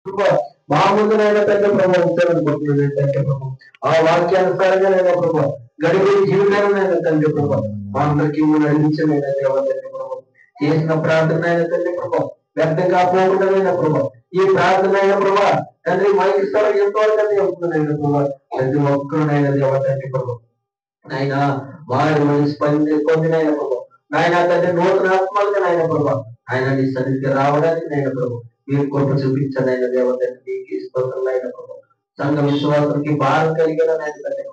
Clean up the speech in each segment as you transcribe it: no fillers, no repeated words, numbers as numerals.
కృప మా ముందునైనా తండ్రి ప్రభావ ఉంచాలనుకుంటున్నాను తండ్రి ప్రభావ ఆ వాక్యానుసారంగా నేను ప్రభావ గడిపే జీవితాలైనా తండ్రి ప్రభావ మా అందరికీ నడిపించిన దేవ తండ్రి ప్రభావ చేసిన ప్రార్థన అయిన తండ్రి ప్రభావ వ్యర్థంగా పోకుండా ప్రభావ ఈ ప్రార్థన అయిన ప్రభావ తండ్రి మైకి స్థలం ఎంతవరకు అవుతుందైనా ప్రభావ ప్రతి ఒక్కరునైనా దేవ తండ్రి ప్రభావ నాయన వారి మనిషి పొందినైన ప్రభావ నాయన తండ్రి నూతన ఆత్మలుగా నాయన ప్రభావ ఆయన నీ సన్నిధికి రావడానికి నాయన ప్రభావ మీరు కృప చూపించదైన దేవతని మీకు స్తోత్రాలైన ప్రభావ సంఘ విశ్వాసులకి భారం కలిగిన నాయన తండ్రి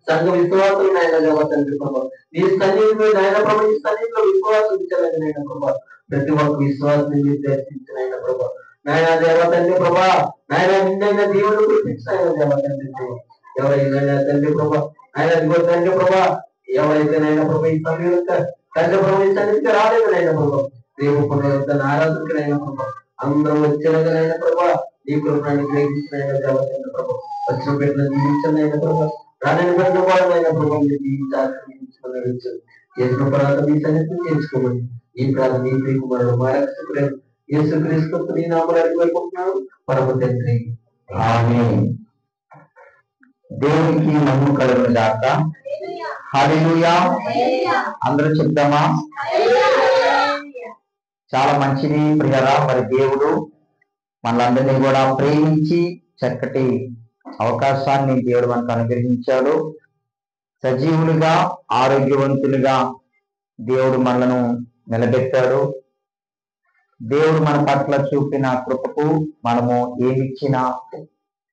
సంఘ విశ్వాసులు నాయన దేవతండ్రి ప్రభావ నీ సన్నిధిలో నాయన ప్రభావ ఈ సన్నిధిలో విశ్వాసం ఇచ్చలేదు నాయన ప్రభావ ప్రతి ఒక్క విశ్వాసాన్ని మీరు దర్శించిన ప్రభావ నాయన దేవతండ్రి ప్రభావ నాయన నిన్నైనా దేవుడు గుర్తించిన దేవతండ్రి ప్రభావ ఎవరైనా తండ్రి ప్రభావ ఆయన అదిగో తండ్రి ప్రభావ ఎవరైతే నైనా ప్రభావ ఈ సమయంలో తండ్రి ప్రభావ ఈ సన్నిధికి రాలేదు నైనా ప్రభావ రేపు పునరుద్ధరణ ఆరాధనకి నైనా ప్రభావ అందరూ వచ్చినదైన ప్రభావ నీ కృపణాన్ని గ్రహించిన దేవతైన ప్రభావ వచ్చిన పెట్టిన జీవించనైన ప్రభావ రానని పెట్టిన వాళ్ళైన ప్రభావం జీవించాలి చేసిన ప్రార్థన మీ సన్నిధిని చేర్చుకోమని ఈ ప్రార్థన మీ ప్రియకుమారుడు మా రక్షకుడైన యేసుక్రీస్తు నీ నామములో అడిగిపోతున్నాను పరమ తండ్రి ఆమేన్. దేవునికి మహిమ కలుగును గాక. హల్లెలూయా. అందరూ చెప్తామా? చాలా మంచిది ప్రియరా. మరి దేవుడు మనలందరినీ కూడా ప్రేమించి చక్కటి అవకాశాన్ని దేవుడు మనకు అనుగ్రహించాడు. సజీవులుగా ఆరోగ్యవంతులుగా దేవుడు మనలను నిలబెట్టాడు. దేవుడు మన పట్ల చూపిన కృపకు మనము ఏమిచ్చినా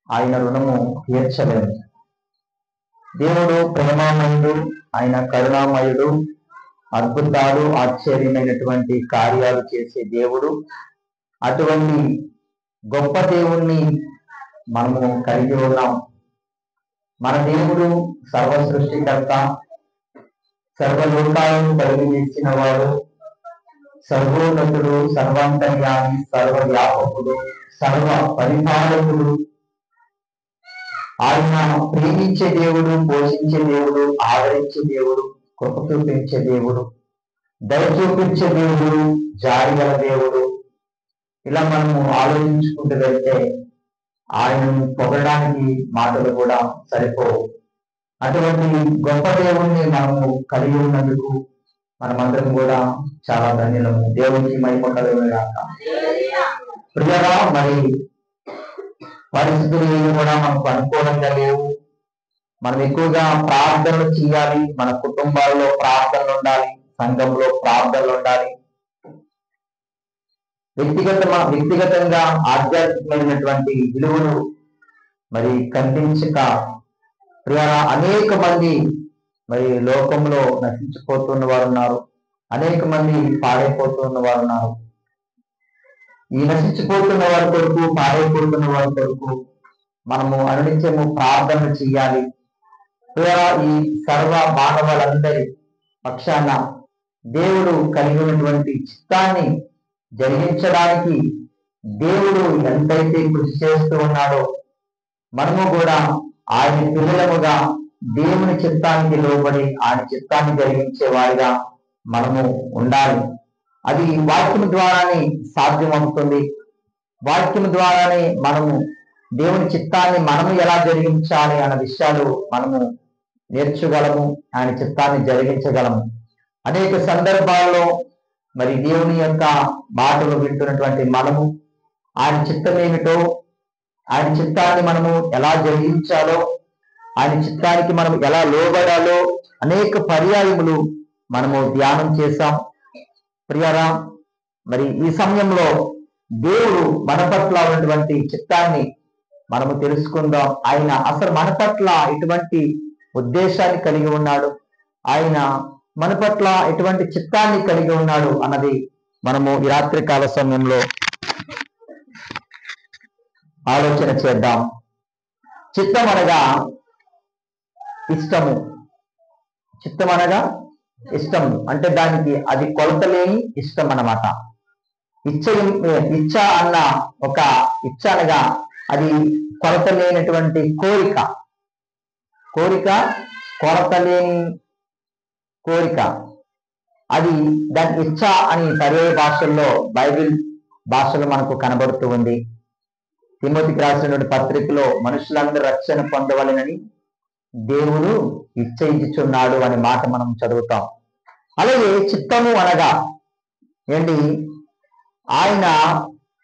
ఆయన రుణము తీర్చలేము. దేవుడు ప్రేమామయుడు, ఆయన కరుణామయుడు, అద్భుతాలు ఆశ్చర్యమైనటువంటి కార్యాలు చేసే దేవుడు. అటువంటి గొప్ప దేవుణ్ణి మనము కలిగి ఉన్నాం. మన దేవుడు సర్వ సృష్టికర్త, సర్వలోకాలను కలిగి చేసిన వాడు, సర్వోన్నతుడు, సర్వాంతర్యామి, సర్వవ్యాపకుడు, సర్వ పరిపాలకుడు. ఆయన ప్రేమించే దేవుడు, పోషించే దేవుడు, ఆదరించే దేవుడు, కృప చూపించే దేవుడు, దయ చూపించే దేవుడు, జారిగల దేవుడు. ఇలా మనము ఆలోచించుకుంటూ వెళ్తే ఆయనను పొగడానికి మాటలు కూడా సరిపోవు. అటువంటి గొప్ప దేవుణ్ణి మనము కలిగి ఉన్నందుకు మనమందరం కూడా చాలా ధన్యులము. దేవునికి మహిమ కలుగును గాక. ప్రియరా, మరి పరిస్థితులు ఏవి కూడా మనకు అనుకూలంగా లేవు. మనం ఎక్కువగా ప్రార్థనలు చేయాలి. మన కుటుంబాల్లో ప్రార్థనలు ఉండాలి, సంఘంలో ప్రార్థనలు ఉండాలి. వ్యక్తిగతంగా ఆధ్యాత్మికమైనటువంటి విలువలు మరి కనిపించక ప్రియరా అనేక మంది మరి లోకంలో నశించిపోతున్న వారు ఉన్నారు. అనేక మంది పాడైపోతున్న వారు ఉన్నారు. ఈ నశించిపోతున్న వారి కొరకు, పాడైపోతున్న వారి కొరకు మనము అనునిత్యము ప్రార్థన చేయాలి. ప్రియరా, ఈ సర్వ మానవులందరి పక్షాన దేవుడు కలిగి ఉన్నటువంటి చిత్తాన్ని జరిగించడానికి దేవుడు ఎంతైతే కృషి చేస్తూ ఉన్నాడో మనము కూడా ఆయన పిల్లలముగా దేవుని చిత్తానికి లోబడి ఆయన చిత్తాన్ని జరిగించే వారిగా మనము ఉండాలి. అది వాక్యం ద్వారానే సాధ్యమవుతుంది. వాక్యం ద్వారానే మనము దేవుని చిత్తాన్ని మనము ఎలా జరిగించాలి అన్న విషయాలు మనము నేర్చుగలము, ఆయన చిత్తాన్ని జరిగించగలము. అనేక సందర్భాల్లో మరి దేవుని యొక్క మాటలు వింటున్నటువంటి మనము ఆయన చిత్తం ఏమిటో, ఆయన చిత్తాన్ని మనము ఎలా జరిగించాలో, ఆయన చిత్తానికి మనం ఎలా లోబడాలో అనేక పర్యాయములు మనము ధ్యానం చేశాం. ప్రియరా, మరి ఈ సమయంలో దేవుడు మన పట్ల ఉన్నటువంటి చిత్తాన్ని మనము తెలుసుకుందాం. ఆయన అసలు మన పట్ల ఎటువంటి ఉద్దేశాన్ని కలిగి ఉన్నాడు, ఆయన మన పట్ల ఎటువంటి చిత్తాన్ని కలిగి ఉన్నాడు అన్నది మనము ఈ రాత్రి కాల సమయంలో ఆలోచన చేద్దాం. చిత్తం అనగా ఇష్టము. చిత్తం అనగా ఇష్టం అంటే దానికి అది కొలతలేని ఇష్టం అన్నమాట. ఇచ్చ అన్న ఒక ఇచ్చ అనగా అది కొలత లేనటువంటి కోరిక. కొలతలేని కోరిక, అది దాని ఇచ్చ అని పర్యాయ భాషల్లో బైబిల్ భాషలో మనకు కనబడుతూ ఉంది. తిమోతికి రాసినటువంటి పత్రికలో మనుషులందరూ రక్షణ పొందవలెనని దేవుడు ఇచ్చయించుచున్నాడు అనే మాట మనం చదువుతాం. అలాగే చిత్తము అనగా ఏంటి? ఆయన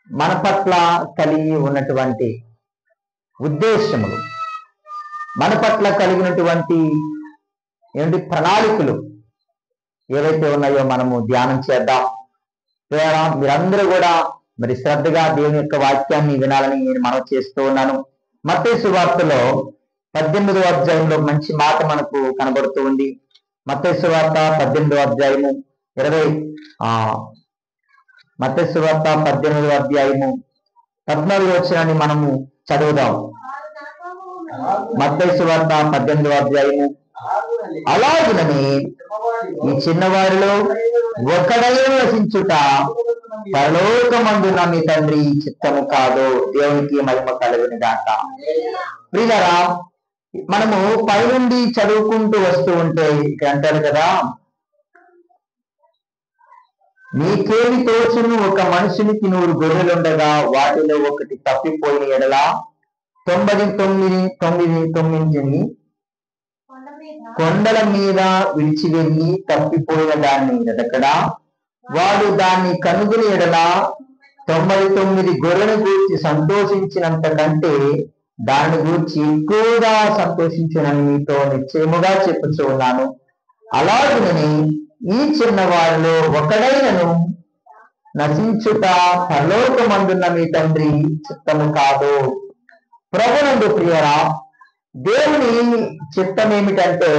మన పట్ల కలిగి ఉన్నటువంటి ఉద్దేశములు, మన పట్ల కలిగినటువంటి ప్రణాళికలు ఏవైతే ఉన్నాయో మనము ధ్యానం చేద్దాం. మీరందరూ కూడా మరి శ్రద్ధగా దేవుని యొక్క వాక్యాన్ని వినాలని నేను మనవి చేస్తూ ఉన్నాను. మత్తయి సువార్తలో 18వ అధ్యాయంలో మంచి మాట మనకు కనబడుతూ ఉంది. మత్తయి సువార్త 18వ అధ్యాయము 14వ వచనాన్ని మనము చదువుదాం. మత్తయి సువార్త 18వ అధ్యాయము. అలాగునని ఈ చిన్నవారిలో ఒకడైన నశించుట పరలోకమందున మీ తండ్రి చిత్తము కాదు. దేవునికి మహిమ కలుగును గాక. ప్రియులారా, మనము పైనుండి చదువుకుంటూ వస్తూ ఉంటే అంటారు కదా, నీకేమి తోచును, ఒక మనుషునికి 100 గొర్రెలుండగా వాటిలో ఒకటి తప్పిపోయిన ఎడల 99 కొండల మీద విడిచి వెళ్ళి తప్పిపోయిన దాన్ని వెతకడా, వాడు దాన్ని కనుగొని ఎడల 99 గొర్రెను గూర్చి సంతోషించినంత కంటే దాన్ని గూర్చి ఎక్కువగా సంతోషించునని మీతో నిశ్చయముగా చెప్పుచూ ఉన్నాను. అలాగనే ఈ చిన్నవారిలో ఒకడైనను నశించుట పరలోకమందున్న మీ తండ్రి చిత్తము కాదు. ప్రభునందు ప్రియరా, దేవుని చిత్తం ఏమిటంటే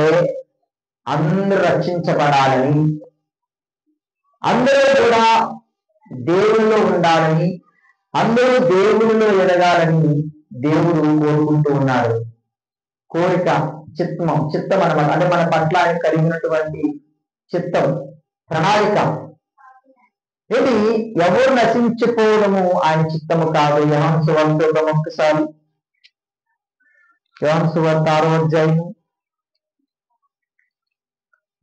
అందరూ రక్షించబడాలని, అందరూ కూడా దేవుల్లో ఉండాలని, అందరూ దేవుల్లో ఎదగాలని దేవుడు కోరుకుంటూ ఉన్నాడు. కోరిక, చిత్తం అన్నమాట. అంటే మన పట్ల ఆయన కలిగినటువంటి చిత్తం, ప్రణాళిక. ఇది ఎవరు నశించిపోవడము ఆయన చిత్తము కాదు. యోహాను సువార్త ఒక్కసారి, యోహాను సువార్త 6వ అధ్యాయము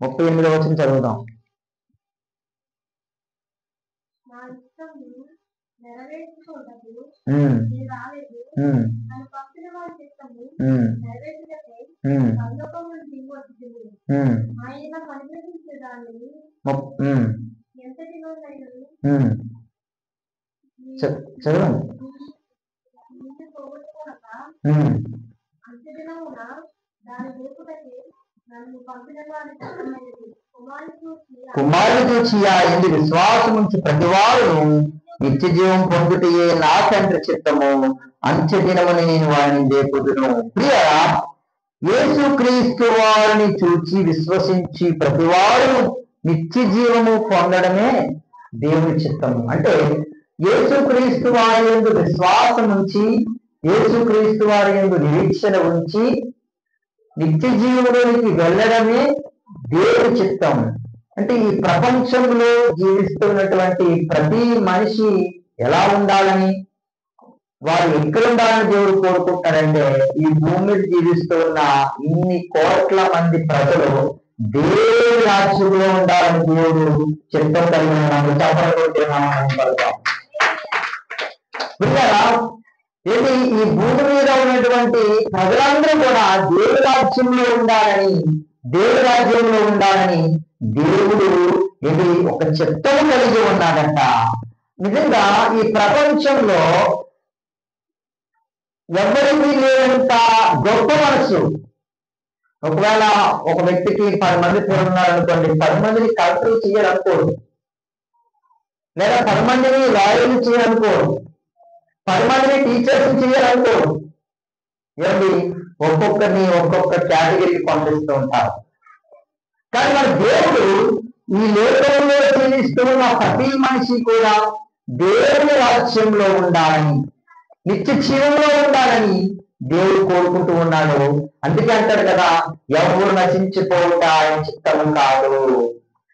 38వ వచనం చదువుదాం. చదవండి. కుమారుడు చూచి ఆ యందు విశ్వాసం ఉంచి ప్రతివారు నిత్య జీవం పొందుటయే నా తండ్రి చిత్తము, అంత్య దినముని నేను వారిని లేపుదును. ప్రియరా, యేసు క్రీస్తు వారిని చూచి విశ్వసించి ప్రతివారు నిత్య జీవము పొందడమే దేవుని చిత్తము. అంటే యేసు క్రీస్తు వారి యందు విశ్వాసం ఉంచి, యేసు క్రీస్తు వారి యందు నిరీక్షణ ఉంచి నిత్య జీవులోనికి వెళ్ళడమే దేవుని చిత్తం. అంటే ఈ ప్రపంచంలో జీవిస్తున్నటువంటి ప్రతి మనిషి ఎలా ఉండాలని, వారు ఎక్కడ ఉండాలని దేవుడు కోరుకుంటాడంటే, ఈ భూమి మీద జీవిస్తున్న ఇన్ని కోట్ల మంది ప్రజలు దేవుడి రాజ్యంలో ఉండాలని దేవుడు చిత్తం కలిగిన ఏంటి? ఈ భూమి మీద ఉన్నటువంటి ప్రజలందరూ కూడా దేవుడి రాజ్యంలో ఉండాలని, దేవుడి రాజ్యంలో ఉండాలని దేవుడు ఇది ఒక చిత్తము కలిగి ఉన్నాడంట. నిజంగా ఈ ప్రపంచంలో ఎవరికి లేనంత గొప్ప మనసు. ఒకవేళ ఒక వ్యక్తికి 10 మంది పిల్లలు ఉన్నారనుకోండి, 10 మందిని కలెక్టర్ చేయాలనుకోడు, లేదా 10 మందిని లాయర్లు చేయాలనుకోడు, 10 మందిని టీచర్స్ చేయాలనుకోడు. ఏమండి, ఒక్కొక్కరిని ఒక్కొక్క కేటగిరీకి పంపిస్తూ ఉంటారు. కానీ మన దేవుడు ఈ లోకంలో జీవిస్తున్న ప్రతి మనిషి కూడా దేవుని రాజ్యంలో ఉండాలని, నిత్య జీవంలో ఉండాలని దేవుడు కోరుకుంటూ ఉన్నాడు. అందుకే అంటాడు కదా, ఎవరు నశించిపోవుట ఆయన చిత్తము కాదు.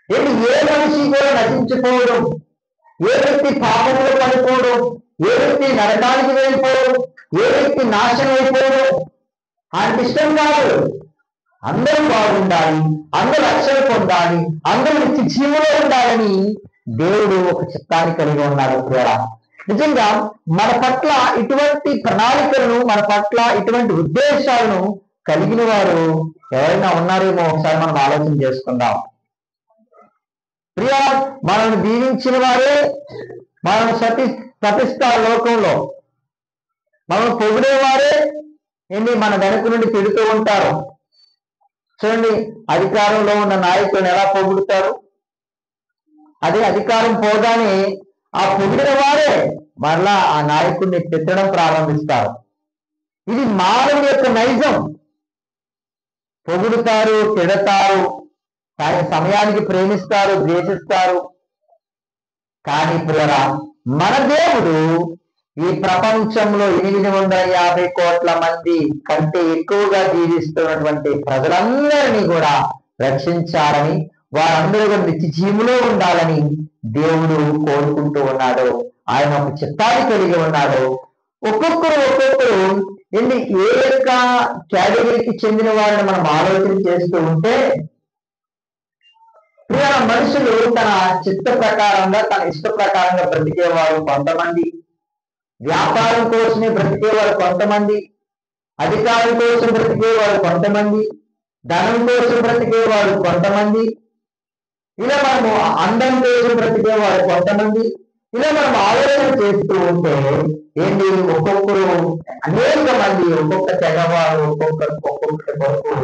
ఏంటి? ఏ మనిషి కూడా నశించిపోవడం, ఏ వ్యక్తి పాపంలో పడిపోవడం, ఏ వ్యక్తి నరకానికి వెళ్ళిపోవడం, ఏ వ్యక్తి నాశనం అయిపోవడం ఆయనకి ఇష్టం కాదు. అందరూ బాగుండాలి, అందరూ రక్షణ పొందాలి, అందరూ నిత్య జీవంలో ఉండాలని దేవుడు ఒక చిత్తాన్ని కలిగి ఉన్నాడు. నిజంగా మన పట్ల ఇటువంటి ప్రణాళికలను, మన పట్ల ఇటువంటి ఉద్దేశాలను కలిగిన వారు ఎవరైనా ఉన్నారేమో ఒకసారి మనం ఆలోచన చేసుకుందాం. ప్రియా, మనల్ని దీవించిన వారే మనల్ని శపిస్తారు లోకంలో. మనం పొగిడేవారే మన వెనక నుండి తిడుతూ ఉంటారు. చూడండి, అధికారంలో ఉన్న నాయకులను ఎలా పొగుడుతారు. అదే అధికారం పోగానే ఆ పొగిడిన వారే మరలా ఆ నాయకుడిని తిట్టడం ప్రారంభిస్తారు. ఇది మానవుడి యొక్క నైజం. పొగుడుతారు, తిడతారు, కానీ సమయానికి ప్రేమిస్తారు, ద్వేషిస్తారు. కానీ ప్రియరా, మన దేవుడు ఈ ప్రపంచంలో 850 కోట్ల మంది కంటే ఎక్కువగా జీవిస్తున్నటువంటి ప్రజలందరినీ కూడా రక్షించాలని, వారందరూ నిత్య జీవులో ఉండాలని దేవుడు కోరుకుంటూ ఉన్నాడు. ఆయన ఒక చిత్తాన్ని కలిగి ఉన్నాడు. ఒక్కొక్కరు ఏ యొక్క కేటగిరీకి చెందిన వారిని మనం ఆలోచన చేస్తూ ఉంటే, మనుషులు తన చిత్త ప్రకారంగా, తన ఇష్ట ప్రకారంగా బ్రతికేవారు కొంతమంది, వ్యాపారం కోసమే బ్రతికేవారు కొంతమంది, అధికారం కోసం బ్రతికేవారు కొంతమంది, ధనం కోసం బ్రతికేవారు కొంతమంది, ఇలా మనము అందం కోసం బ్రతికేవారు కొంతమంది. ఇలా మనం ఆలోచన చేస్తూ ఉంటే ఒక్కొక్కరు అనేక మంది, ఒక్కొక్క తెగవారు, ఒక్కొక్కరి కొరకు,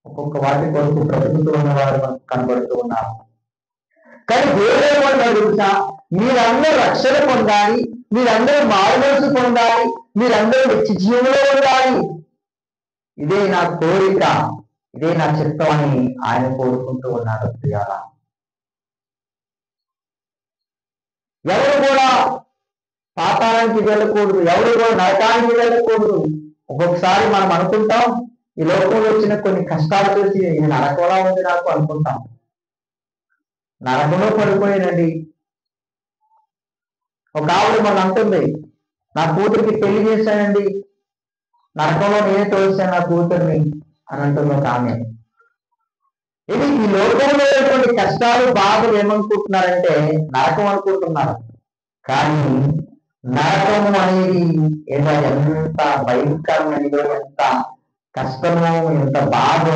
ఒక్కొక్క వాటి కొరకు బ్రతుకుతూ ఉన్నవారు మనకు కనబడుతూ ఉన్నారు. కానీ దేవుడు తెలుసా, మీరందరూ రక్షణ పొందాలి, మీరందరూ మారుమనసు పొందాలి, మీరందరూ నిత్య జీవులో ఉండాలి. ఇదే నా కోరిక, ఇదే నా చిత్తం అని ఆయన కోరుకుంటూ ఉన్నాడు. ప్రియారా, ఎవరు కూడా పాతాళానికి వెళ్ళకూడదు, ఎవరు కూడా నరకానికి వెళ్ళకూడదు. ఒక్కొక్కసారి మనం అనుకుంటాం, ఈ లోకంలో వచ్చిన కొన్ని కష్టాలు చూసి ఇది నరకంలా ఉంది నాకు అనుకుంటాం. నరకంలో పడిపోయానండి. ఒక ఆవిడ మనం అంటుంది, నా కూతురికి పెళ్లి చేశానండి, నరకంలో నేనే తోసాను నా కూతుర్ని అని అంటుంది ఒక ఆమె. ఇది ఈ లోకంలో కష్టాలు, బాధలు ఏమనుకుంటున్నారంటే నరకం అనుకుంటున్నారు. కానీ నరకము అనేది ఎంత భయంకరమైనదో, ఎంత కష్టమో, ఎంత బాధో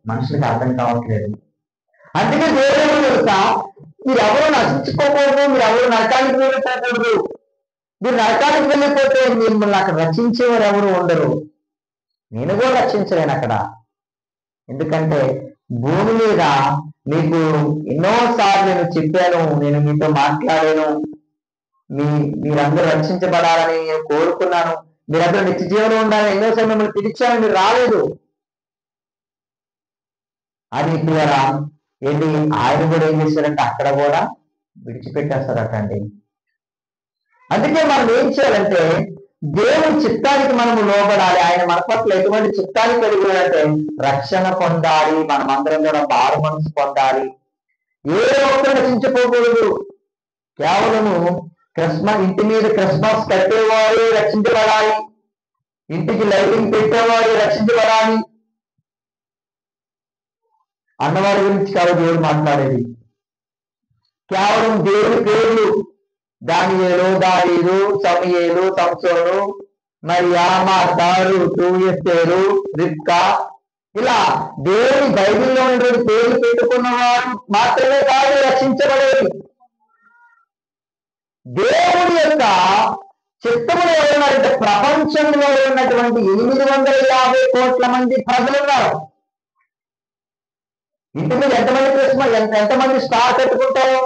మనుషులకు అర్థం కావట్లేదు. అందుకే దేవుడు తెలుసా, మీరు ఎవరు నశించుకోకూడదు, మీరు ఎవరు నరకానికి వెళ్ళిపోకూడదు. మీరు నరకానికి వెళ్ళిపోతే మిమ్మల్ని అక్కడ రక్షించేవారు ఎవరు ఉండరు. నేను కూడా రక్షించలేను అక్కడ. ఎందుకంటే భూమి మీద మీకు ఎన్నోసార్లు నేను చెప్పాను, నేను మీతో మాట్లాడాను, మీరందరూ రక్షించబడాలని నేను కోరుకున్నాను, మీరందరూ నిత్య జీవనం ఉండాలని ఎన్నోసార్లు మిమ్మల్ని పిలిచాను, మీరు రాలేదు. అది ద్వారా ఆయన కూడా ఏం చేశారంటే అక్కడ కూడా విడిచిపెట్టేస్తారటండి. అందుకే మనం ఏం చేయాలంటే దేవుని చిత్తానికి మనము లోబడాలి. ఆయన మన పట్ల ఎటువంటి చిత్తాన్ని కలిగి అంటే రక్షణ పొందాలి, మనమందరం కూడా మారు మనసు పొందాలి. ఏ ఒక్కరు రక్షించుకోకూడదు. కేవలము ఇంటి మీద క్రిస్మస్ కట్టేవారు రక్షించబడాలి, ఇంటికి లైటింగ్ పెట్టేవారు రక్షించబడాలి అన్నవారి గురించి కాదు దేవుడు మాట్లాడేది. కేవలం దేవుడి పేర్లు దానియేలు, దావీదు, సమూయేలు, సంసోను, మరియా, మార్తా, రూతు, ఎస్తేరు, రిబ్కా, ఇలా దేవుని బైబిల్లో ఉన్నటువంటి పేర్లు పెట్టుకున్న వారు మాత్రమే కాదు రక్షించబడేది. దేవుడి యొక్క చిత్తములు ఎవరున్నారంటే ప్రపంచంలో ఉన్నటువంటి 850 కోట్ల మంది ప్రజలు ఉన్నారు. ఇంటి మీద ఎంతమంది స్టార్ కట్టుకుంటారు,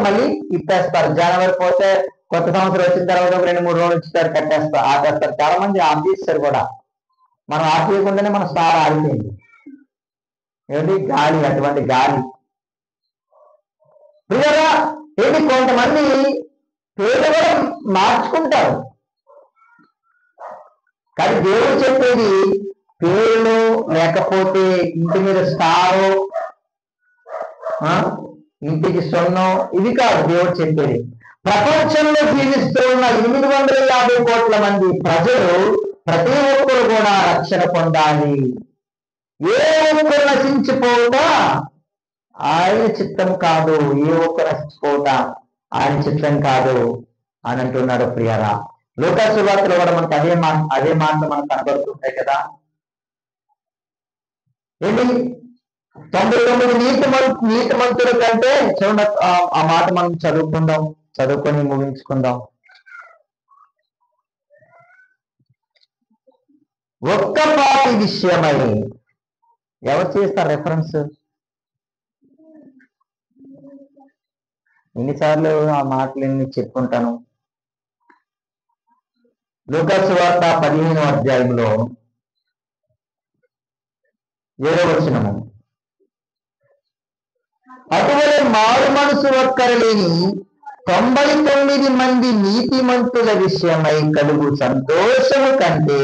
మళ్ళీ ఇప్పేస్తారు. జనవరి పోతే కొత్త సంవత్సరం వచ్చిన తర్వాత 2-3 రోజులు ఇస్తారు, కట్టేస్తారు, ఆపేస్తారు. చాలా మంది ఆపేస్తారు కూడా. మనం ఆపేయకుండానే మన స్టార్ ఆగిపోయింది. గాలి, అటువంటి గాలి. ప్రియరా, కొంతమంది పేరు కూడా మార్చుకుంటారు. కానీ దేవుడు చెప్పేది పేర్లు లేకపోతే ఇంటి మీద స్టారు, ఇంటికి సొన్నం, ఇది కాదు దేవుడు చెప్పేది. ప్రపంచంలో జీవిస్తూ ఉన్న 850 కోట్ల మంది ప్రజలు ప్రతి ఒక్కరు కూడా రక్షణ పొందాలి. ఏ ఒక్కరు నశించిపోతా ఆయన చిత్తం కాదు. ఏ ఒక్కరు నశించిపోతా ఆయన చిత్తం కాదు అని అంటున్నాడు ప్రియారా. లూకా సువార్తలో కూడా మనకు అదే మాటలు మనకు కనబడుతుంటాయి కదా. ఏంటి 99 నీతిమంతుల కంటే చూడండి, ఆ మాట మనం చదువుకొని ముగించుకుందాం. ఒక్క పాపి విషయమై ఎవరు చేస్తారు రెఫరెన్స్? ఎన్నిసార్లు ఆ మాటలు ఎన్ని చెప్పుకుంటాను. లూకా సువార్త 15వ అధ్యాయంలో 7వ వచనము, అటువలే మారు మనసు ఒక్కరు లేని 99 మంది నీతిమంతుల విషయమై కలుగు సంతోషము కంటే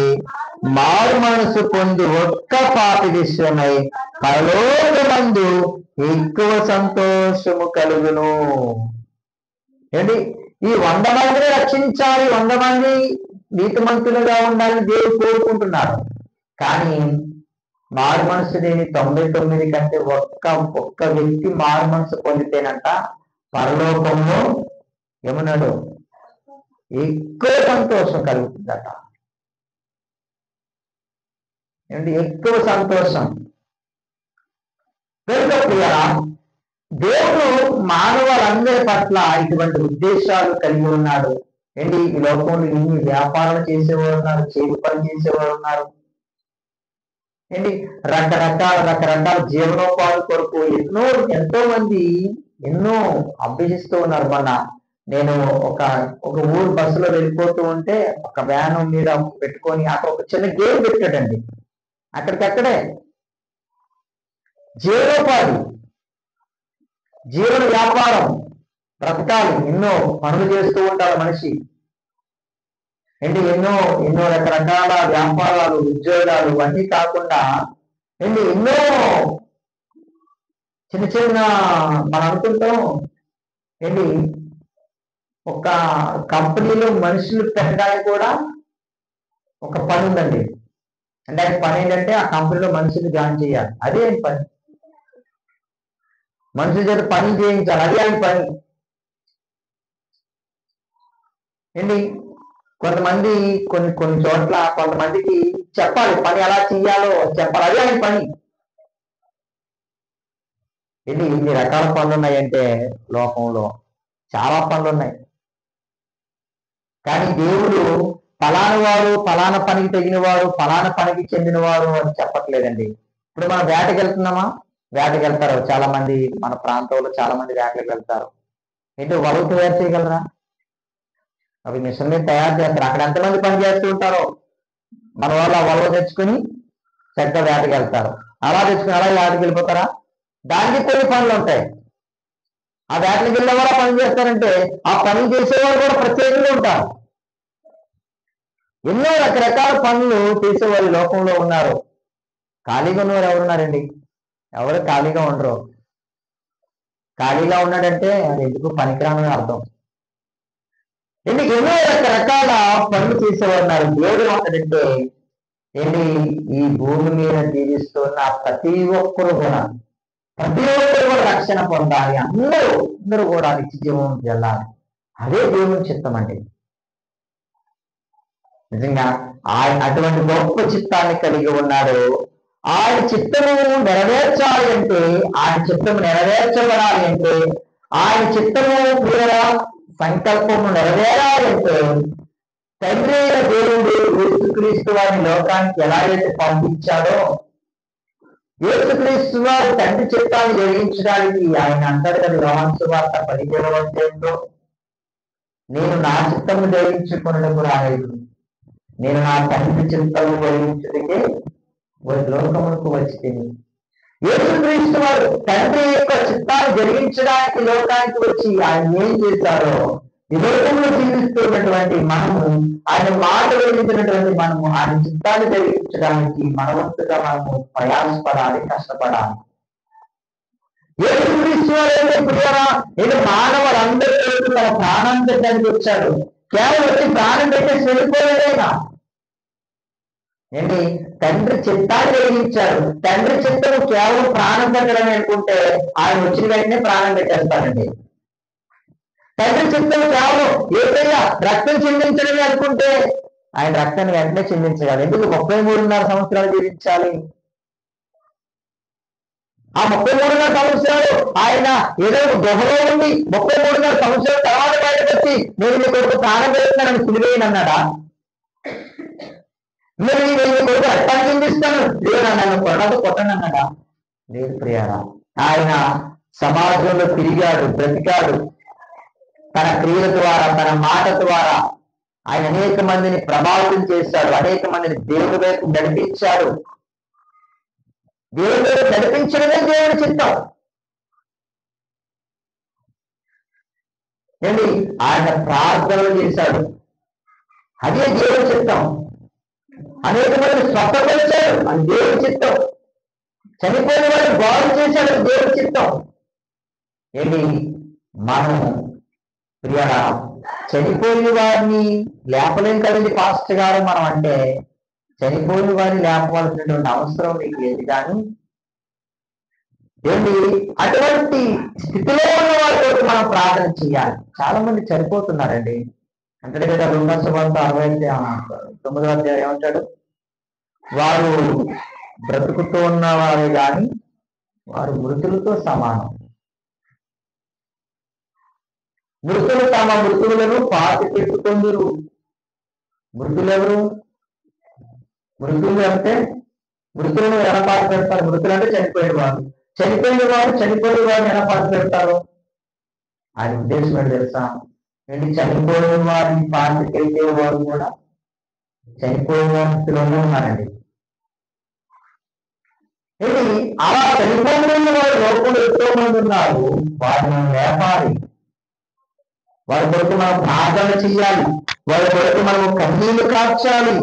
మారు మనసు పొంది ఒక్క పాపి విషయమై పరలోకమందు ఎక్కువ సంతోషము కలుగును. ఏంటి? ఈ 100 మందిని రక్షించాలి, 100 మంది నీతిమంతులుగా ఉండాలని దేవుడు కోరుకుంటున్నారు. కానీ మారు మనసు లేని 99 కంటే ఒక్క వ్యక్తి మారు మనసు పొందితేనంట పరలోకంలో ఏమన్నాడు? ఎక్కువ సంతోషం కలుగుతుందట. ఏమంటే ఎక్కువ సంతోషం. దేవుడు మానవులందరి పట్ల ఇటువంటి ఉద్దేశాలు కలిగి ఉన్నాడు. ఏంటి? ఈ లోకంలో ఇన్ని వ్యాపారాలు చేసేవారు ఉన్నారు, చేతి పని చేసేవారు ఉన్నారు. ఏంటి? రకరకాల జీవనోపాధి కొరకు ఎంతో మంది ఎన్నో అభ్యసిస్తూ ఉన్నారు. నేను ఒక ఊరు బస్సులో వెళ్ళిపోతూ ఉంటే ఒక వ్యాన్ మీద పెట్టుకొని అక్కడ ఒక చిన్న గేమ్ పెట్టాడండి. అక్కడికక్కడే జీవనోపాధి, జీవన వ్యాపారం, బ్రతకాలి, ఎన్నో పనులు చేస్తూ ఉంటారు మనిషి. ఏంటి? ఎన్నో రకరకాల వ్యాపారాలు, ఉద్యోగాలు అన్నీ కాకుండా ఎన్నో చిన్న మనం అనుకుంటాం. ఏంటి? ఒక కంపెనీలో మనుషులు పెట్టడానికి కూడా ఒక పని ఉందండి. అంటే ఆ పని ఏంటంటే ఆ కంపెనీలో మనుషులు జాయిన్ చేయాలి. అదే పని, మనుషుల చేత పని చేయించాలి. అదే ఆయన పని. ఏంటి? కొంతమంది కొన్ని చోట్ల కొంతమందికి చెప్పాలి, పని ఎలా చెయ్యాలో చెప్పాలి. అదే ఆయన పని. ఇన్ని రకాల పనులు ఉన్నాయంటే లోకంలో చాలా పనులు ఉన్నాయి. కానీ దేవుడు ఫలానా వారు ఫలానా పనికి తగినవారు, ఫలానా పనికి చెందినవారు అని చెప్పట్లేదండి. ఇప్పుడు మనం వేటకి వెళ్తున్నామా? వేటకి వెళ్తారు చాలా మంది, మన ప్రాంతంలో చాలా మంది వేటకి వెళ్తారు. ఏంటో వలలు తయారు చేయగలరా? అవి మిషన్ మీద తయారు చేస్తారు. అక్కడ ఎంతమంది పని చేస్తూ ఉంటారో మన వాళ్ళు ఆ వలలు తెచ్చుకొని చక్కగా వేటకి వెళ్తారు. అలా తెచ్చుకుని అలా వేటకి వెళ్ళిపోతారా? దానికి కొన్ని పనులు ఉంటాయి. ఆ వేటకి వెళ్ళే వాళ్ళు పని చేస్తారంటే ఆ పని చేసేవాళ్ళు కూడా ప్రత్యేకంగా ఉంటారు. ఎన్నో రకరకాల పనులు చేసేవాళ్ళు లోకంలో ఉన్నారు. ఖాళీగా ఉన్నవారు ఎవరున్నారండి? ఎవరు ఖాళీగా ఉండరు. ఖాళీగా ఉన్నాడంటే ఎందుకు పనికిరాని అర్థం. ఎన్నో రకరకాల పనులు చేసేవారు ఉన్నారు. దేవుడు ఏమంటాడంటే ఈ భూమి మీద జీవిస్తున్న ప్రతి ఒక్కరు కూడా రక్షణ పొందాలి. అందరూ కూడా నిత్య జీవం వెళ్ళాలి. అదే దేవుని చిత్తం అండి. నిజంగా ఆయన అటువంటి గొప్ప చిత్తాన్ని కలిగి ఉన్నాడు. ఆయన చిత్తము నెరవేర్చాలి అంటే, ఆయన చిత్తము నెరవేర్చబడాలి అంటే, ఆయన చిత్తము సంకల్పము నెరవేరాలి అంటే తండ్రి అయిన దేవుడు యేసుక్రీస్తు వారిని లోకానికి ఎలాగైతే పంపించాడో, యేసుక్రీస్తు వారి తండ్రి చిత్తాన్ని జరిగించడానికి ఆయన అంటారు కదా యోహాను సువార్త 17వ అధ్యాయంలో, నేను నా చిత్తము జరిగించుకున్నకు రాలేదు, నేను నా తండ్రి చిత్తము జరిగించుటకే లోకములకు వచ్చి తిని. యేసుక్రీస్తు వారు తండ్రి యొక్క చిత్తాన్ని జరిగించడానికి లోకానికి వచ్చి ఆయన ఏం చేశారో, ఈ లోకంలో జీవిస్తున్నటువంటి మనము, ఆయన మాట వెలిగించినటువంటి మనము ఆయన చిత్తాన్ని జరిగించడానికి మనవంతుగా మనము ప్రయాసపడాలి, కష్టపడాలి. యేసుక్రీస్తు వారు నేను మానవులందరూ తన ప్రాణం పెట్టడానికి వచ్చాడు. కేవలం వచ్చి ప్రాణం పెట్టేసి వెళ్ళిపోయాడైనా తండ్రి చిత్తాన్ని జరిగించాడు. తండ్రి చిత్తము కేవలం ప్రాణం పెట్టడం అనుకుంటే ఆయన వచ్చిన వెంటనే ప్రాణం పెట్టేస్తాడండి. తండ్రి చిత్తం కేవలం ఏదైనా రక్తం చెందించడమే అనుకుంటే ఆయన రక్తాన్ని వెంటనే చెందించగలరు. ఎందుకు 33.5 సంవత్సరాలు జీవించాలి? ఆ 33.5 సంవత్సరాలు ఆయన ఏదో గుహలో ఉండి 33.5 సంవత్సరాల తర్వాత బయటకు వచ్చి నేను మీ కొడుకు ప్రాణం పెడుతున్నానని సిలివేయను అన్నాడా? నేను మీ కొడుకు రక్తాన్ని చెందిస్తాను లేదు నన్ను కొట్టండి అన్నాడా? లేదు ప్రియారా. ఆయన సమాజంలో తిరిగాడు, బ్రతికాడు. తన క్రియల ద్వారా, తన మాట ద్వారా ఆయన అనేక మందిని ప్రభావితం చేశాడు, అనేక మందిని దేవుడి వైపు నడిపించాడు. దేవుడి వైపు నడిపించడమే దేవుడి చిత్తం. ఏంటి? ఆయన ప్రార్థనలు చేశాడు, అదే దేవుడి చిత్తం. అనేక మందిని స్వస్థపరిచాడు, అది దేవుడి చిత్తం. చనిపోయిన వారిని బాగు చేశాడు, అది దేవుడి చిత్తం. ఏంటి? మనం ప్రియారా చనిపోయిన వారిని లేపలేం కదండి పాస్టర్ గారు మనం అంటే. చనిపోయిన వారిని లేపవలసినటువంటి అవసరం మీకు లేదు. కానీ ఏంటి అటువంటి స్థితిలో ఉన్న వారి కోసం మనం ప్రార్థన చేయాలి. చాలా మంది చనిపోతున్నారండి. అంటే కదా 2:69 అధ్యాయం ఏమంటాడు? వారు బ్రతుకుతూ ఉన్నవారే కానీ వారు మృతులతో సమానం. మృతులు తమ మృతులను పాతి పెట్టుకుందరు. మృతులెవరు? మృతులు అంటే మృతులను ఎలా పాతి పెడతారు? మృతులు అంటే చనిపోయిన వారు. చనిపోయిన వారిని ఎలా పాతి పెడతారు? ఆయన ఉద్దేశం ఏంటి తెలుసా? ఏంటి? చనిపోయిన వారిని పాతి పెట్టే వారు కూడా చనిపోయిన స్థితిలోనే ఉన్నారండి. ఏంటి? అలా చనిపోయిన వారు లోపల ఎంతో మంది ఉన్నారు. వారిని లేపాలి, వారి కొరకు మనం ప్రార్థన చేయాలి, వారి కొరకు మనము కన్నీళ్లు కార్చాలి,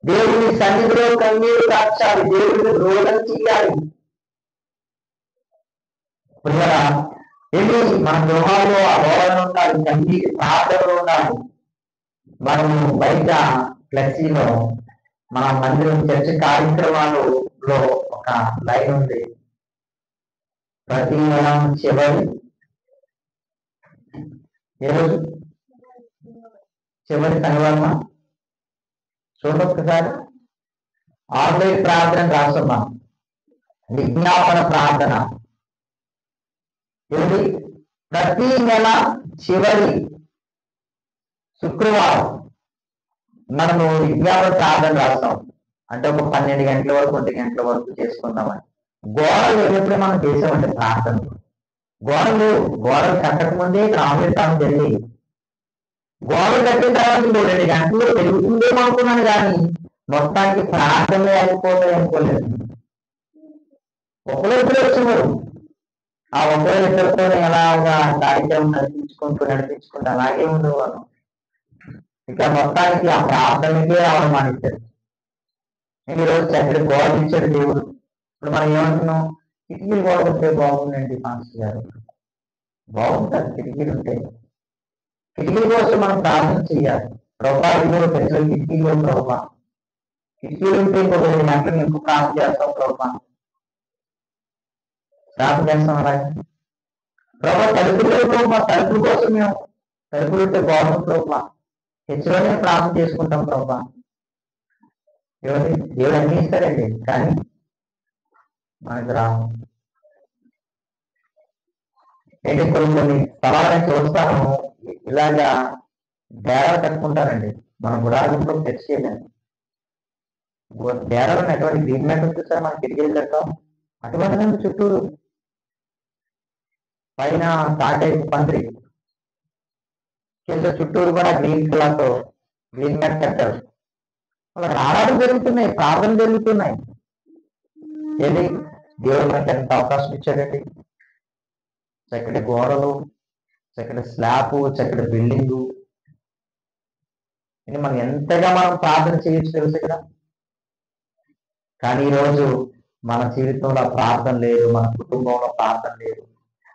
దేవుని సన్నిధిలో కన్నీళ్లు కార్చాలి, దేవుడిని రోగం చేయాలి. ఏంటి? మన గృహాల్లో అవగాహన ఉండాలి, కన్నీటి ప్రార్థనలు ఉండాలి. మనము బయట ఫ్లెక్సీలో మన మందిరం చర్చ కార్యక్రమాలలో ఒక లైన్ ఉంది. ప్రతి నెల చివరి శనివారం చూడండి ఒకసారి. ఆన్లైన్ ప్రార్థన రాస్తున్నాం, విజ్ఞాపన ప్రార్థన. ఏమిటి? ప్రతి నెల చివరి శుక్రవారం మనము విజ్ఞాపన ప్రార్థన రాస్తాం. అంటే ఒక 12 గంటల వరకు 1 గంటల వరకు చేసుకుందామని. గోడలు ఎప్పుడే మనం చేసామంటే ప్రార్థనలు గోడలు కట్టక ముందే రామేతాం జరిగి గోడలు కట్టిన తర్వాత 2 గంటలు పెరుగుతుందేమో అనుకున్నాను, కానీ మొత్తానికి ప్రార్థనలే అయిపోతాయి అనుకోలేదు. ఒకరు వచ్చేవారు, ఆ ఒకరు ఇద్దరితో ఎలాగా కార్యక్రమం నడిపించుకుంటూ అలాగే ఉండేవారు. ఇక మొత్తానికి ఆ ప్రార్థనకే రావడం మానేశారు. ఈరోజు చక్కటి గోడ ఇచ్చాడు దేవుడు. ఇప్పుడు మనం ఏమంటున్నాం? కిటికీలు గోడ ఉంటే బాగుందండి పాస్టర్ గారు. బాగుంటుంది కిటికీలు ఉంటే. కిటికీల కోసం మనం ప్రార్థన చేయాలి. ప్రభావి కూడా పెద్దలు కిటికీలు ప్రభావ, కిటికీలు ఉంటే ఇంకో 2 గంటలు ఎక్కువ ప్రార్థన చేస్తాం ప్రభావ. ప్రార్థన చేస్తాం అలాగే. ప్రభావ తలుపులు ప్రభావ, తలుపుల కోసం మేము తలుపులు ఉంటే బాగుంది ప్రభావ. హెచ్చులోనే ప్రార్థన చేసుకుంటాం ప్రభావ. దేవుడు అన్ని ఇస్తారండి, కానీ మనకు రాము. ఏంటి? కొన్ని స్థలాలను చూస్తాము, ఇలాగా డేరాలు కట్టుకుంటారండి. మన గుడారంలో తెచ్చేయలేము. డేరాలను ఎటువంటి గ్రీన్ మ్యాట్ చూస్తారు, మనం కిటికీలు కడతాం. అటువంటి చుట్టూరు పైన తాటైపు పందిరి కింద చుట్టూరు కూడా గ్రీన్ కలర్తో గ్రీన్ మ్యాట్ కట్టారు. వాళ్ళ ఆరాధన జరుగుతున్నాయి, ప్రార్థన జరుగుతున్నాయి. ఏది? దేవుడు మనకి ఎంత అవకాశం ఇచ్చాడండి. చక్కటి గోడలు, చక్కటి స్లాబ్, చక్కటి బిల్డింగు. ఇది మనం ఎంతగా మనం ప్రార్థన చేయొచ్చు తెలుసు కదా. కానీ ఈరోజు మన జీవితంలో ప్రార్థన లేదు, మన కుటుంబంలో ప్రార్థన లేదు.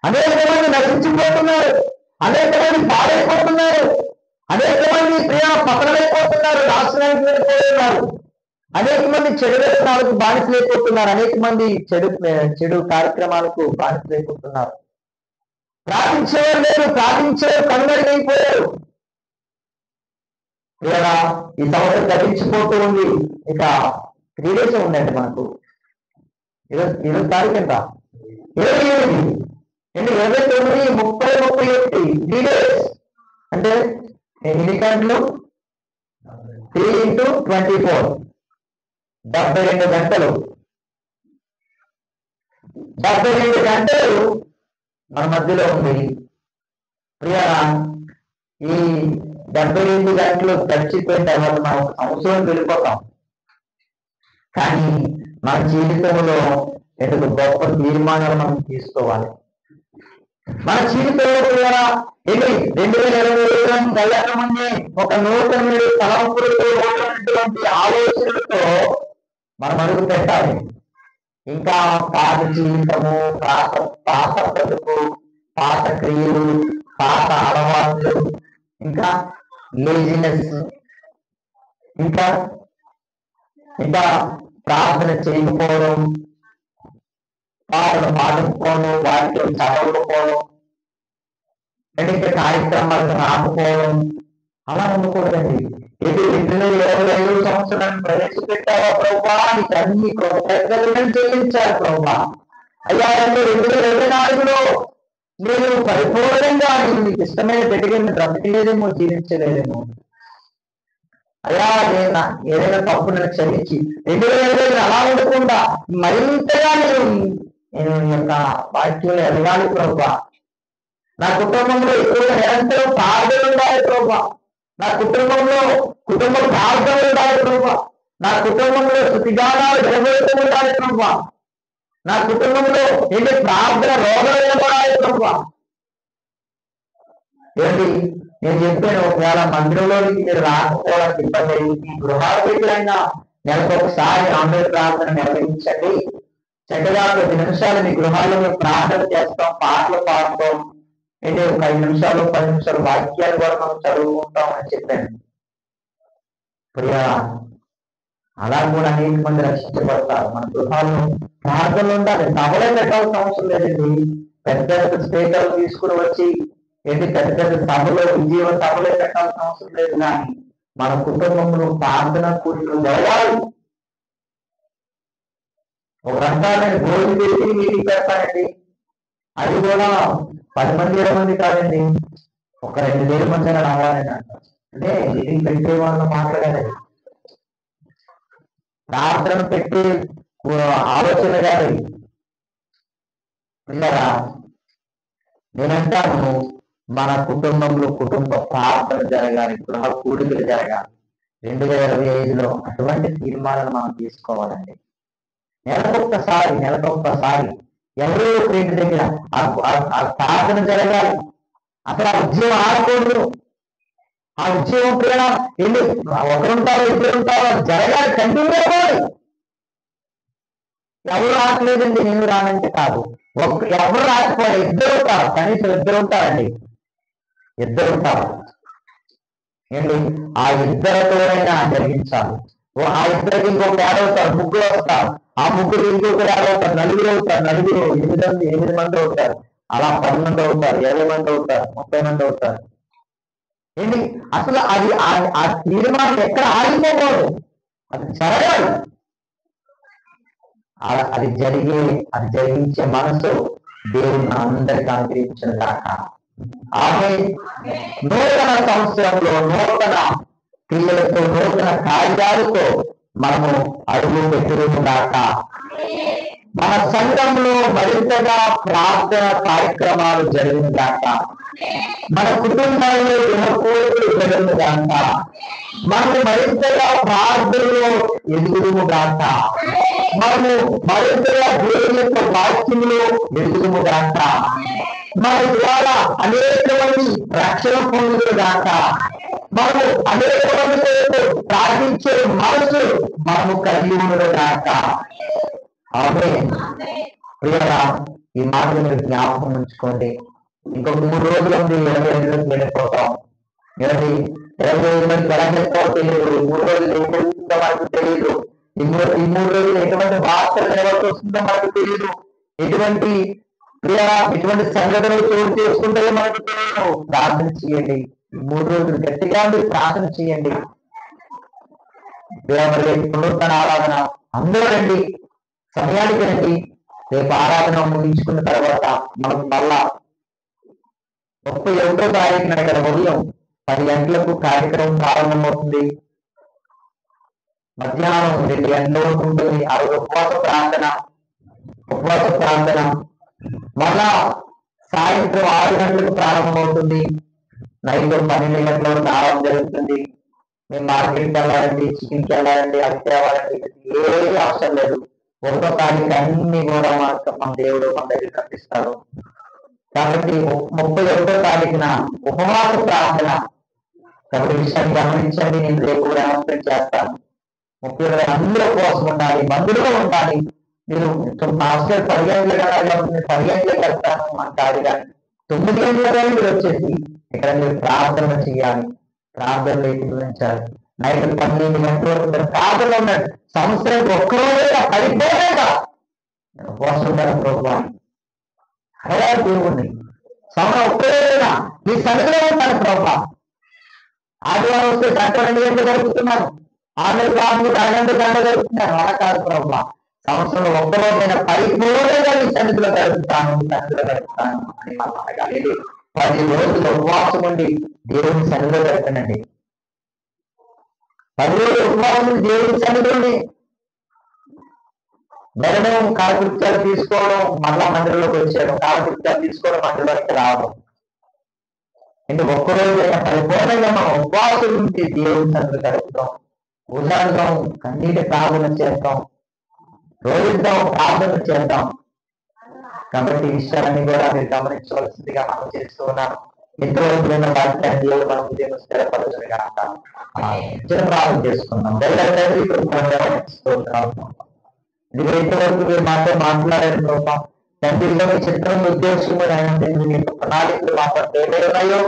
అనేక మంది నశించిపోతున్నారు, అనేక మంది పాడైపోతున్నారు, అనేక మంది ప్రియ పతనమైపోతున్నారు, నాశనానికి వెళ్ళిపోతున్నారు. అనేక మంది చెడు వ్యసనాలకు బానిసలైపోతున్నారు, అనేక మంది చెడు కార్యక్రమాలకు బానిసలైపోతున్నారు. ప్రార్థించేవారు లేదు, ప్రార్థించేవారు కనుమరుగైపోయారు. ఇలా ఈ సంవత్సరం గతించిపోతూ ఉంది. ఇక 3 days ఉందండి మనకు. ఈరోజు తారీఖు ఎంత? 28. 29, 30, 31 3 days. అంటే ఎన్ని గంటలు? 3 into 24 72 గంటలు. 72 గంటలు మన మధ్యలో ఉంది. ప్రియా, ఈ 72 గంటలు గడిచిపోయిన తర్వాత మనం సంవత్సరం వెళ్ళిపోతాం. కానీ మన జీవితంలో ఎందుకు గొప్ప తీర్మానాలు మనం తీసుకోవాలి. మన జీవితంలో కూడా 2020 వెళ్ళకముందే ఒక నూతన తలంపులతో ఉన్నటువంటి ఆలోచనలతో మనం అడుగు పెట్టాలి. ఇంకా పాత జీవితము, పాత బ్రతుకు, పాత క్రియలు, పాత అలవాట్లు, ఇంకా లేజినెస్, ఇంకా ప్రార్థన చేయకపోవడం, పాటలు పాడకపోవడం, వాటిలో చదవకపోవడం, ఇంకా కార్యక్రమాలను ఆపుకోవడం, అలా ఉండకూడదండి. ఇది 2025 సంవత్సరాన్ని ప్రవేశపెట్టావా ప్రభా, నీకు అన్ని పెద్దలను చెల్లించారు ప్రభా. అయ్యా 2024లో నేను పరిపూర్ణంగా నీకు ఇష్టమైన పెట్టిన బ్రతకలేదేమో, జీవించలేదేమో. అయ్యా ఏదైనా తప్పు నన్ను క్షమించి 2025 అలా ఉండకుండా మరింతగా నేను యొక్క వాక్యంలో ఎదగాలి ప్రభా. నా కుటుంబంలో ఎక్కువగా నిరంతరం ప్రార్థనలు ఉండాలి ప్రభా. నా కుటుంబంలో కుటుంబ ప్రార్థనలు ఉండాలి ప్రభా. నా కుటుంబంలో స్తుతిగానాలు నిలబెడుతూ ఉండాలి ప్రభా. నా కుటుంబంలో ఎన్ని ప్రార్థన రోగాలు నిలబడాలి ప్రభా. ఏంటి నేను చెప్పాను, ఒకవేళ మందిరంలోనికి మీరు రాకపోవడానికి ఇబ్బంది అయింది, గృహాలైనా నెలకొకసారి ఆంధ్ర ప్రార్థన నిర్వహించండి. చక్కగా 10 నిమిషాలు మీ గృహాల్లో మేము ప్రార్థన చేస్తాం, పాటలు పాడతాం, అంటే ఒక 5 నిమిషాలు 10 నిమిషాలు వాక్యాలు కూడా మనం చదువుకుంటాం అని చెప్పాను. ప్రియా, అలా కూడా అనేక మంది రక్షించబడతారు. మన గృహాల్లో ప్రార్థనలు ఉండాలి. సభలే పెట్టాల్సిన అవసరం లేదండి. పెద్ద పెద్ద స్పీకర్లు తీసుకుని వచ్చి పెద్ద పెద్ద సభలో విజయవ సభలే పెట్టాల్సిన అవసరం లేదు. కానీ మన కుటుంబంలో ప్రార్థన కూడికలు జరగాలి. ఒక రకాలైన భోజనం పెట్టి మీటింగ్ పెడతానండి, అది కూడా 10 మంది 20 మంది కాదండి, ఒక 2,000 మంది అయినా రావాలని అంటారు. అంటే మీటింగ్ పెట్టే వాళ్ళు మాట్లాడాలి, ప్రార్థన పెట్టి ఆలోచన కాదు. నేనంటాను, మన కుటుంబంలో కుటుంబ ప్రార్థన జరగాలి, గృహ కూడికలు జరగాలి. 2025లో అటువంటి తీర్మానాలు మనం తీసుకోవాలండి. నెలకొకసారి ఎవరో ఇంటి దగ్గర ఆ ప్రార్థన జరగాలి. అసలు ఆ ఉద్యోగం ఆడకూడదు. ఆ ఉద్యోగం ప్రేరణ ఒకరుంటారో ఇద్దరుంటారో జరగాలి, కంటిన్యూ అవ్వాలి. ఎవరు రావట్లేదండి నేను రానంటే కాదు, ఎవరు రాకపోవాలి, ఇద్దరు ఉంటారు, కనీసం ఇద్దరు ఉంటారండి, ఇద్దరు ఉంటారు ఏంటి, ఆ ఇద్దరితోనైనా జరిగించాలి. ఆ ఇద్దరికి ఇంకొక ఏడవుతారు, ముగ్గురు వస్తారు, ఆ ముగ్గురు ఇంకొకరు ఏడవుతారు, నలుగురు అవుతారు, 8 మంది అవుతారు, అలా 10 మంది అవుతారు, 20 మంది అవుతారు, 30 మంది అవుతారు. ఏంటి అసలు అది ఆ తీర్మానం ఎక్కడ ఆగిపోకూడదు, అది జరగాలి. అది జరిగించే మనసు దేవుని అందరికీ అనుగ్రహించిన దాక. ఆమె నూతన సంవత్సరంలో నూతన పిల్లలతో నూతన కార్యాలతో మనము అడుగు పెట్టుదాక. మన సంఘంలో మరింతగా ప్రార్థన కార్యక్రమాలు జరిగిన దాక, మన కుటుంబాల్లో దినకోరికలు జరిగిన దాక, మనము మరింతగా ప్రార్థనలో ఎదుగుదుము గాక, మనము మరింతగా దేవుని యొక్క వాక్యంలో ఎదుగుదుము గాక, మన ద్వారా అనేక మంది రక్షణ పొందుదురు గాక, మనము అనేక మంది ప్రార్థించే మనసు మనము కలిగి ఉండదు గాక. ఆమేన్. ప్రియరా, ఈ మాటలు మీరు జ్ఞాపకం ఉంచుకోండి. ఇంకొక 3 రోజులు ఉంది, 22 రోజులు వెళ్ళిపోతాం. 25 మంది వెళ్ళకపోతే తెలియదు, 3 రోజులు ఏమవుతుందో మనకు తెలియదు. ఈ 3 రోజులు ఎటువంటి వార్తలు నిలబడి వస్తుందో మనకు తెలియదు, ఎటువంటి ప్రియా ఇటువంటి సంఘటనలు చోటు చేసుకుంటే మనకు తెలియదు. ప్రార్థన చేయండి. 3 రోజులు గట్టిగా మీరు ప్రార్థన చేయండి. పునరుద్ధరణ ఆరాధన అందరూ రండి, సమయానికి రండి. రేపు ఆరాధన ముగించుకున్న తర్వాత మనకు మళ్ళా 31వ తారీఖున ఇక్కడ ఉదయం 10 గంటలకు కార్యక్రమం ప్రారంభమవుతుంది. మధ్యాహ్నం 2 గంటల వరకు ఉంటుంది. ఆ రోజు ఉపవాస ప్రార్థన మళ్ళా సాయంత్రం 6 గంటలకు ప్రారంభమవుతుంది. నైట్ 12 గంటల వరకు ఆరాధన జరుగుతుంది. మేము మార్కెట్కి వెళ్ళాలండి, చికెన్కి వెళ్ళాలండి, అది తేవాలండి, ఏది అవసరం లేదు. 1వ తారీఖు అన్ని కూడా మన దేవుడు మన దగ్గర కట్టిస్తాడు. కాబట్టి 31వ తారీఖున ఉపవాస ప్రార్థన. కాబట్టి విషయాన్ని గమనించండి. నేను రేపు కూడా అనౌన్స్మెంట్ చేస్తాను. 30 అందరూ ఉపవాసం ఉండాలి, మందులుగా ఉండాలి. మీరు మాస్టర్ 10 గంటలకు వెళ్ళాలి, 10 గంటలకు వెళ్తాను అంటారు. కానీ 9 గంటలకు మీరు వచ్చేసి ఇక్కడ మీరు ప్రార్థన చేయాలి, ప్రార్థనలు ఏకీభవించాలి. నైట్ 12 గంటల వరకు ప్రార్థన ఉన్నాడు. సంవత్సరానికి ఒక్కరోజు పడిపోలేదా ఉపవాసం ఉంటారు ప్రభుత్వం అలా దేవుణ్ణి సంవత్సరం ఒక్కరోజైనా మీ సన్నిధిలో ఉంటాను ప్రభావ. ఆదివారం వస్తే 2 గంటలు జరుగుతున్నారు, 6 గంటలు 2 గంటలు జరుగుతున్నారు. అలా కాదు ప్రభావ, సంవత్సరంలో ఒక్కరోజైనా పరిపూర్ణంగా మీ సన్నిధిలో గడుపుతాను అని మనం అనగాలి. 10 రోజులు ఉపవాసం ఉండి దేవుని సన్నిధిలో గడపనండి. 10 రోజులు ఉపవాసం ఉండి దేవుని సన్నిధిలోని మెరడం, కాలకృత్యాలు తీసుకోవడం, మళ్ళా మందిరంలోకి వచ్చేయడం, కాలకృత్యాలు తీసుకోవడం, మందిరంలోకి రావడం. అంటే ఒక్కరోజైనా పరిపూర్ణంగా మనం ఉపవాసం ఉండి దేవుని సన్నిధిలో గడుపుతాం. ఉదాహరణ కన్నీటి ప్రార్థన చేస్తాం, రోజుద్దాం, ప్రార్థన చేద్దాం. కాబట్టి ఈ విషయాలన్నీ కూడా మీరు గమనించవలసిందిగా మనం చేస్తూ ఉన్నాం. ఇంతవరకు విన్న వాక్యాన్ని దేవుడు మన ఉదయం స్థిరపరచుగా చిన్న ప్రార్థన చేసుకున్నాం. ఇది ఇంతవరకు మీరు మాతో మాట్లాడారు ప్రభావం. తండ్రిలో చిత్రం ఉద్దేశం ప్రణాళికలు మా పట్ల ఏమైనాయో